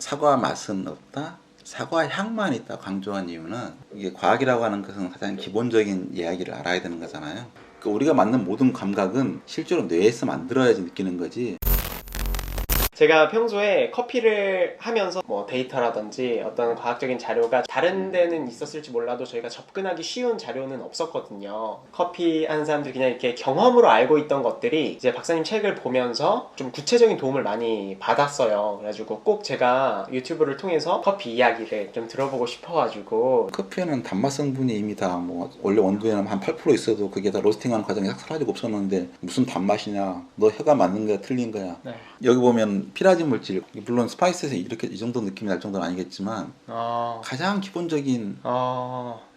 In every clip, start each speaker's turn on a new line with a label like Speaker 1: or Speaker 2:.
Speaker 1: 사과 맛은 없다, 사과 향만 있다 강조한 이유는 이게 과학이라고 하는 것은 가장 기본적인 이야기를 알아야 되는 거잖아요. 그러니까 우리가 맡는 모든 감각은 실제로 뇌에서 만들어야지 느끼는 거지.
Speaker 2: 제가 평소에 커피를 하면서 뭐 데이터라든지 어떤 과학적인 자료가 다른 데는 있었을지 몰라도 저희가 접근하기 쉬운 자료는 없었거든요. 커피 하는 사람들이 그냥 이렇게 경험으로 알고 있던 것들이 이제 박사님 책을 보면서 좀 구체적인 도움을 많이 받았어요. 그래가지고 꼭 제가 유튜브를 통해서 커피 이야기를 좀 들어보고 싶어가지고.
Speaker 1: 커피에는 단맛 성분이 이미 다 뭐 원래 원두에는 한 8% 있어도 그게 다 로스팅하는 과정이 싹 사라지고 없었는데 무슨 단맛이냐, 너 혀가 맞는 거야 틀린 거야.
Speaker 2: 네.
Speaker 1: 여기 보면 피라진 물질, 물론 스파이스에서 이렇게 이 정도 느낌이 날 정도는 아니겠지만 가장 기본적인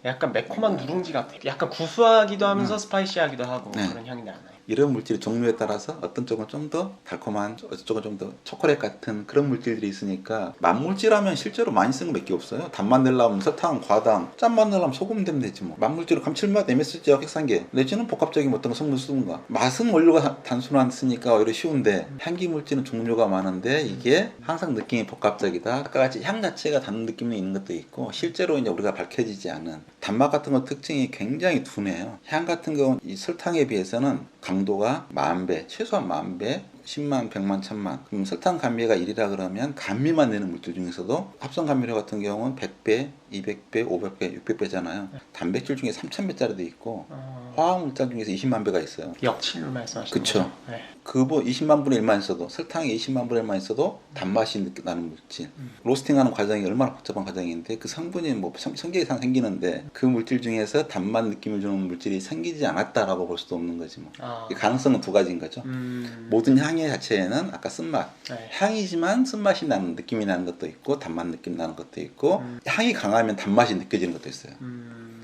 Speaker 2: 약간 매콤한 누룽지 같아. 약간 구수하기도 하면서 스파이시하기도 하고
Speaker 1: 네.
Speaker 2: 그런 향이 나나요?
Speaker 1: 이런 물질의 종류에 따라서 어떤 쪽은 좀 더 달콤한, 어떤 쪽은 좀 더 초콜릿 같은 그런 물질들이 있으니까 맛물질하면 실제로 많이 쓰는 거 몇 개 없어요. 단맛 내려면 설탕, 과당, 짠맛 내려면 소금 되면 되지 뭐. 맛물질은 감칠맛, MSG와 핵산계 내지는 복합적인 어떤 성분 쓰는가. 맛은 원료가 단순하니까 오히려 쉬운데 향기 물질은 종류가 많은데 이게 항상 느낌이 복합적이다. 아까 같이 향 자체가 단 느낌이 있는 것도 있고 실제로 이제 우리가 밝혀지지 않은 단맛 같은 거 특징이 굉장히 둔해요. 향 같은 경우는 이 설탕에 비해서는 강도가 10,000배, 최소한 10,000배, 10만, 100만, 1000만. 그럼 설탕 감미가 1이라 그러면 감미만 내는 물질 중에서도 합성 감미료 같은 경우는 100배, 200배, 500배, 600배잖아요. 단백질 중에 3000배짜리도 있고 화학물질 중에서 20만 배가 있어요.
Speaker 2: 역칠로 말씀하시는
Speaker 1: 그쵸.
Speaker 2: 거죠? 네.
Speaker 1: 그거 20만 분의 1만 있어도, 설탕이 20만 분의 1만 있어도 단맛이 나는 물질. 로스팅하는 과정이 얼마나 복잡한 과정인데 그 성분이 뭐 천개 이상 생기는데 그 물질 중에서 단맛 느낌을 주는 물질이 생기지 않았다라고 볼 수도 없는 거지 뭐. 가능성은 두 가지인 거죠. 모든 향의 자체에는 아까 쓴맛,
Speaker 2: 네.
Speaker 1: 향이지만 쓴맛이 나는 느낌이 나는 것도 있고 단맛 느낌 나는 것도 있고 향이 강하면 단맛이 느껴지는 것도 있어요.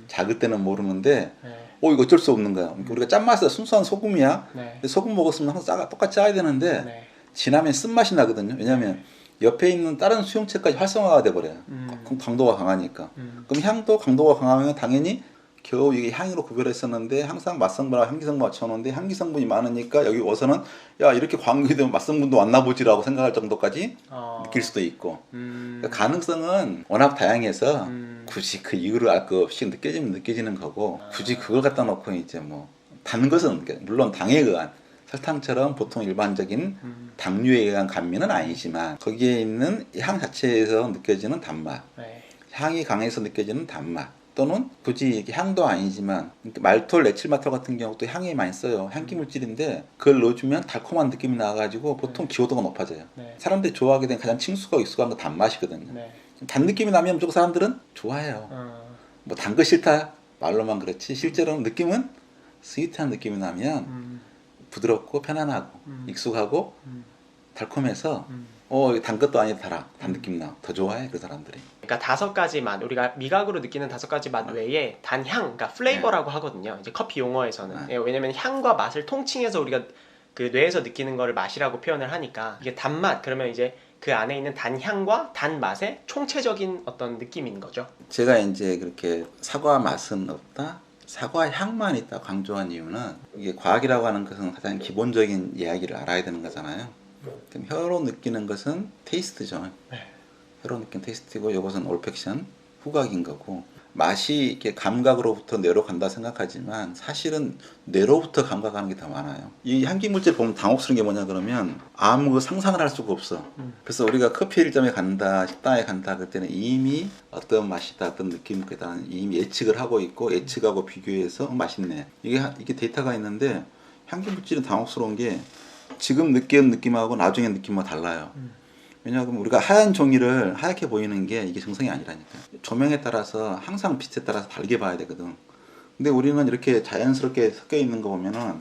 Speaker 1: 작을 때는 모르는데
Speaker 2: 네.
Speaker 1: 이거 어쩔 수 없는 거야. 그러니까 우리가 짠맛은 순수한 소금이야.
Speaker 2: 네.
Speaker 1: 근데 소금 먹었으면 항상 똑같이 짜야 되는데
Speaker 2: 네.
Speaker 1: 지나면 쓴맛이 나거든요. 왜냐하면 옆에 있는 다른 수용체까지 활성화가 돼버려요. 그럼 강도가 강하니까. 그럼 향도 강도가 강하면 당연히 겨우 이게 향으로 구별했었는데 항상 맛성분하고 향기성분 맞춰놓는데 향기성분이 많으니까 여기 와서는 야 이렇게 광기되면 맛성분도 왔나 보지라고 생각할 정도까지 느낄 수도 있고. 그러니까 가능성은 워낙 다양해서 굳이 그 이유를 알 거 없이 느껴지면 느껴지는 거고 굳이 그걸 갖다 놓고 이제 뭐 단 것은 물론 당에 의한 설탕처럼 보통 일반적인 당류에 의한 감미는 아니지만 거기에 있는 향 자체에서 느껴지는 단맛,
Speaker 2: 네.
Speaker 1: 향이 강해서 느껴지는 단맛 또는 굳이 이렇게 향도 아니지만 말톨, 에틸마톨 같은 경우도 향이 많이 써요. 향기 물질인데 그걸 넣어주면 달콤한 느낌이 나가지고 보통 기호도가 높아져요.
Speaker 2: 네.
Speaker 1: 사람들이 좋아하게 된 가장 친숙하고 익숙한 건 단맛이거든요.
Speaker 2: 네.
Speaker 1: 단 느낌이 나면 무조건 사람들은 좋아해요. 뭐 단 거 싫다 말로만 그렇지 실제로는 느낌은 스위트한 느낌이 나면 부드럽고 편안하고 익숙하고 달콤해서 단 것도 아니다 달아 단 느낌 나 더 좋아해 그 사람들이.
Speaker 2: 그러니까 5가지 맛, 우리가 미각으로 느끼는 5가지 맛 외에 단향, 그러니까 플레이버라고 하거든요. 이제 커피 용어에서는. 예, 왜냐면 향과 맛을 통칭해서 우리가 그 뇌에서 느끼는 거를 맛이라고 표현을 하니까 이게 단맛 그러면 이제 그 안에 있는 단향과 단맛의 총체적인 어떤 느낌인 거죠.
Speaker 1: 제가 이제 그렇게 사과 맛은 없다, 사과 향만 있다 강조한 이유는 이게 과학이라고 하는 것은 가장 기본적인 이야기를 알아야 되는 거잖아요. 그럼 혀로 느끼는 것은 테이스트죠.
Speaker 2: 네.
Speaker 1: 혀로 느끼는 테이스트고 이것은 올팩션, 후각인 거고 맛이 이렇게 감각으로부터 뇌로 간다 생각하지만 사실은 뇌로부터 감각하는 게 더 많아요. 이 향기 물질 보면 당혹스러운 게 뭐냐 그러면 아무 상상을 할 수가 없어. 그래서 우리가 커피 1점에 간다, 식당에 간다 그럴 때는 이미 어떤 맛이다, 어떤 느낌이 있다 이미 예측을 하고 있고 예측하고 비교해서 맛있네. 이게 데이터가 있는데 향기 물질은 당혹스러운 게 지금 느끼는 느낌하고 나중에 느낌하고 달라요. 왜냐하면 우리가 하얀 종이를 하얗게 보이는 게 이게 정성이 아니라니까. 조명에 따라서 항상 빛에 따라서 다르게 봐야 되거든. 근데 우리는 이렇게 자연스럽게 섞여 있는 거 보면은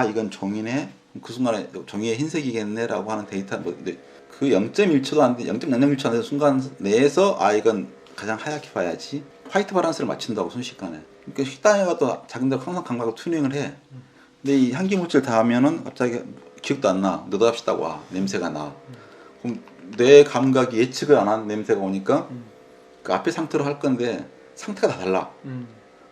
Speaker 1: 이건 종이네. 그 순간에 종이의 흰색이겠네 라고 하는 데이터 그 0.1초도 안 돼, 0.00초 안 되는 순간 내에서 이건 가장 하얗게 봐야지 화이트 바란스를 맞춘다고 순식간에. 그러니까 식당에 가도 자기들 항상 감각을 튜닝을 해. 근데 이 향기 물질 다 하면은 갑자기 기억도 안 나. 느닷없이 딱 와. 냄새가 나. 그럼 내 감각이 예측을 안 한 냄새가 오니까 그 앞에 상태로 할 건데 상태가 다 달라.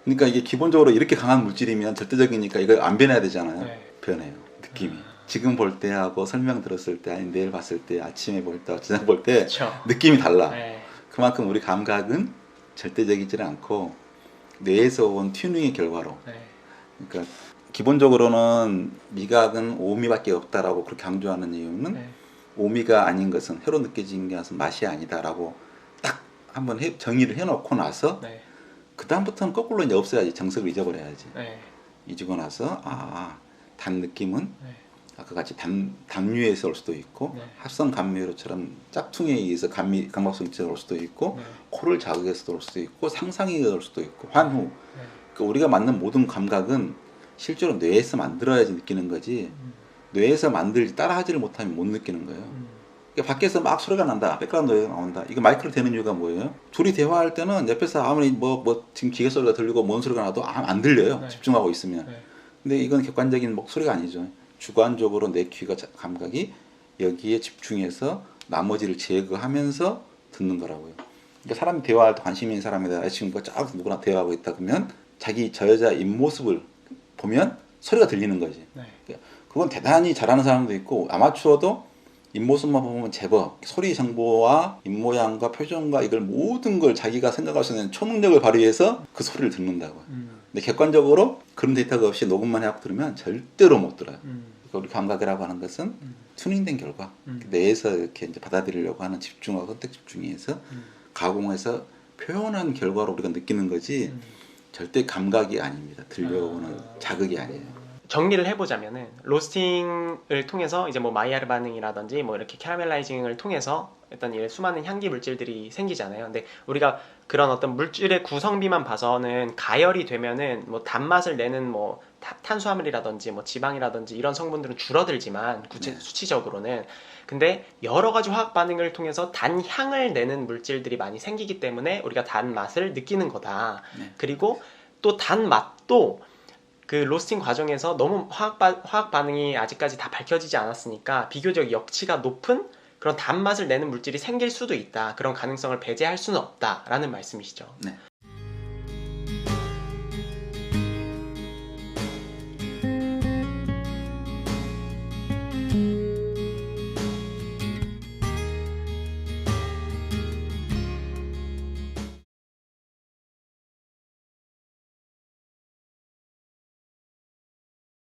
Speaker 1: 그러니까 이게 기본적으로 이렇게 강한 물질이면 절대적이니까 이걸 안 변해야 되잖아요.
Speaker 2: 네.
Speaker 1: 변해요. 느낌이. 지금 볼 때하고 설명 들었을 때 아니 내일 봤을 때 아침에 볼 때 저녁 볼 때
Speaker 2: 그렇죠.
Speaker 1: 느낌이 달라.
Speaker 2: 네.
Speaker 1: 그만큼 우리 감각은 절대적이지 않고 뇌에서 온 튜닝의 결과로.
Speaker 2: 네.
Speaker 1: 그러니까 기본적으로는 미각은 오미밖에 없다라고 그렇게 강조하는 이유는
Speaker 2: 네.
Speaker 1: 오미가 아닌 것은 혀로 느껴지는 게 맛이 아니다라고 딱 한번 정의를 해놓고 나서
Speaker 2: 네.
Speaker 1: 그 다음부터는 거꾸로 이제 없애야지. 정석을 잊어버려야지.
Speaker 2: 네.
Speaker 1: 잊고 나서 단 느낌은
Speaker 2: 네.
Speaker 1: 아까 같이 담류에서 올 수도 있고
Speaker 2: 네.
Speaker 1: 합성 감미료처럼 짝퉁에 의해서 감각성체가 올 수도 있고
Speaker 2: 네.
Speaker 1: 코를 자극해서 올 수도 있고 상상이 올 수도 있고 환후.
Speaker 2: 네.
Speaker 1: 그러니까 우리가 만든 모든 감각은 실제로 뇌에서 만들어야지 느끼는 거지 뇌에서 만들지 따라하지를 못하면 못 느끼는 거예요. 그러니까 밖에서 막 소리가 난다, 백그라운드 노래가 나온다. 이거 마이크로 되는 이유가 뭐예요? 둘이 대화할 때는 옆에서 아무리 뭐 지금 기계 소리가 들리고 뭔 소리가 나도 안 들려요.
Speaker 2: 네.
Speaker 1: 집중하고 있으면.
Speaker 2: 네.
Speaker 1: 근데 이건 객관적인 목소리가 아니죠. 주관적으로 내 귀가 감각이 여기에 집중해서 나머지를 제거하면서 듣는 거라고요. 그러니까 사람이 대화할 때 관심 있는 사람에다 지금 쫙 누구나 대화하고 있다 그러면 자기 저 여자 입모습을 보면 소리가 들리는 거지.
Speaker 2: 네.
Speaker 1: 그건 대단히 잘하는 사람도 있고 아마추어도 입모습만 보면 제법 소리 정보와 입모양과 표정과 이걸 모든 걸 자기가 생각할 수 있는 초능력을 발휘해서 그 소리를 듣는다고. 근데 객관적으로 그런 데이터가 없이 녹음만 해갖고 들으면 절대로 못 들어요. 그러니까 우리 감각이라고 하는 것은 튜닝된 결과 뇌에서 이렇게 이제 받아들이려고 하는 집중과 선택 집중에 의해서 가공해서 표현한 결과로 우리가 느끼는 거지 절대 감각이 아닙니다. 들려오는 자극이 아니에요.
Speaker 2: 정리를 해보자면은 로스팅을 통해서 이제 뭐 마이야르 반응이라든지 뭐 이렇게 캐러멜라이징을 통해서 일단 이런 수많은 향기 물질들이 생기잖아요. 근데 우리가 그런 어떤 물질의 구성비만 봐서는 가열이 되면은 뭐 단맛을 내는 뭐 탄수화물이라든지 뭐 지방이라든지 이런 성분들은 줄어들지만 수치적으로는 근데 여러 가지 화학 반응을 통해서 단향을 내는 물질들이 많이 생기기 때문에 우리가 단맛을 느끼는 거다. 그리고 또 단맛도 그 로스팅 과정에서 너무 화학 반응이 아직까지 다 밝혀지지 않았으니까 비교적 역치가 높은 그런 단맛을 내는 물질이 생길 수도 있다. 그런 가능성을 배제할 수는 없다라는 말씀이시죠.
Speaker 1: 네.